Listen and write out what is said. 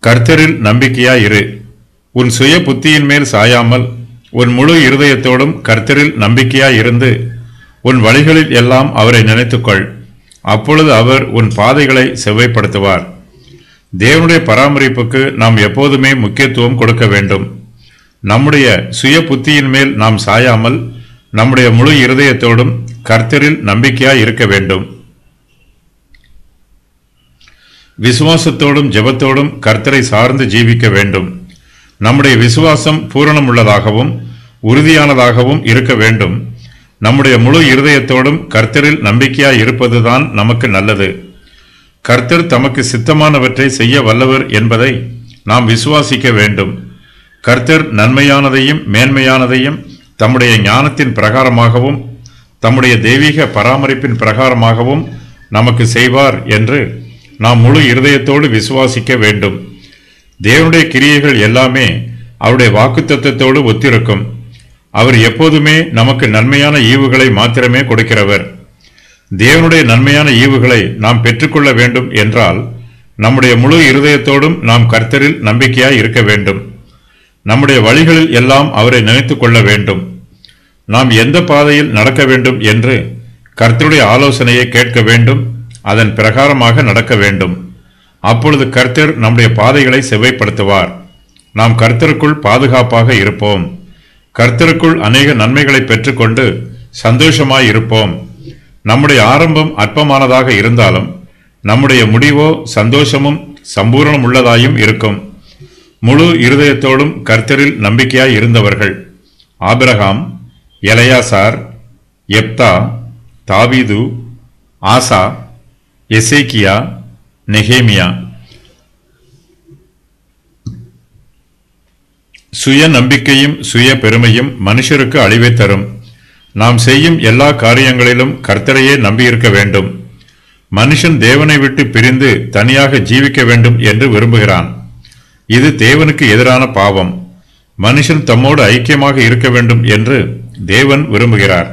கர்த்தரில் நம்பிக்கையாயிரு. உன் சுய புத்தியின் மேல் சாயாமல் உன் முழு இருதயத்தோடும் கர்த்தரில் நம்பிக்கையாயிருந்து உன் வழிகளில் எல்லாம் அவரை நினைத்துக்கொள். அப்பொழுது அவர் உன் பாதைகளை செவ்வைப்படுத்துவார். தேவனுடைய பராமரிப்புக்கு நாம் எப்போதுமே முக்கியத்துவம் கொடுக்க வேண்டும். நம்முடைய சுய புத்தியின் மேல் நாம் சாயாமல் நம்முடைய முழு இருதயத்தோடும் கர்த்தரில் நம்பிக்கையாய் இருக்க வேண்டும். விசுவாசத்தோடும் ஜெபத்தோடும் கர்த்தரை சார்ந்து ஜீவிக்க வேண்டும். நம்முடைய விசுவாசம் பூரணமுள்ளதாகவும் உறுதியானதாகவும் இருக்க வேண்டும். நம்முடைய முழு இருதயத்தோடும் கர்த்தரில் நம்பிக்கையாய் இருப்பதுதான் நமக்கு நல்லது. கர்த்தர் தமக்கு சித்தமானவற்றை செய்ய வல்லவர் என்பதை நாம் விசுவாசிக்க வேண்டும். கர்த்தர் நன்மையானதையும் மேன்மையானதையும் தம்முடைய ஞானத்தின் பிரகாரமாகவும் தம்முடைய தெய்வீக பராமரிப்பின் பிரகாரமாகவும் நமக்கு செய்வார் என்று நாம் முழு இருதயத்தோடு விசுவாசிக்க வேண்டும். தேவனுடைய கிரியைகள் எல்லாமே அவருடைய வாக்குத்தத்தத்தோடு ஒத்திருக்கும். அவர் எப்போதுமே நமக்கு நன்மையான ஈவுகளை மாத்திரமே கொடுக்கிறவர். தேவனுடைய நன்மையான ஈவுகளை நாம் பெற்றுக்கொள்ள வேண்டும் என்றால் நம்முடைய முழு இருதயத்தோடும் நாம் கர்த்தரில் நம்பிக்கையாய் இருக்க வேண்டும். நம்முடைய வழிகளில் எல்லாம் அவரை நினைத்து கொள்ள வேண்டும். நாம் எந்த பாதையில் நடக்க வேண்டும் என்று கர்த்தருடைய ஆலோசனையை கேட்க வேண்டும். அதன் பிரகாரமாக நடக்க வேண்டும். அப்பொழுது கர்த்தர் நம்முடைய பாதைகளை செவ்வைப்படுத்துவார். நாம் கர்த்தருக்குள் பாதுகாப்பாக இருப்போம். கர்த்தருக்குள் அநேக நன்மைகளை பெற்றுக்கொண்டு சந்தோஷமாய் இருப்போம். நம்முடைய ஆரம்பம் அற்பமானதாக இருந்தாலும் நம்முடைய முடிவோ சந்தோஷமும் சம்பூரணம் உள்ளதாயும் இருக்கும். முழு இருதயத்தோடும் கர்த்தரில் நம்பிக்கையாய் இருந்தவர்கள் ஆபிரகாம், எலெயாசார், எப்தா, தாவீது, ஆசா, எசேக்கியா, நெகேமியா. சுய நம்பிக்கையும் சுய பெருமையும் மனுஷருக்கு அழிவை தரும். நாம் செய்யும் எல்லா காரியங்களிலும் கர்த்தரையே நம்பியிருக்க வேண்டும். மனுஷன் தேவனை விட்டு பிரிந்து தனியாக ஜீவிக்க வேண்டும் என்று விரும்புகிறான். இது தேவனுக்கு எதிரான பாவம். மனுஷன் தம்மோடு ஐக்கியமாக இருக்க வேண்டும் என்று தேவன் விரும்புகிறார்.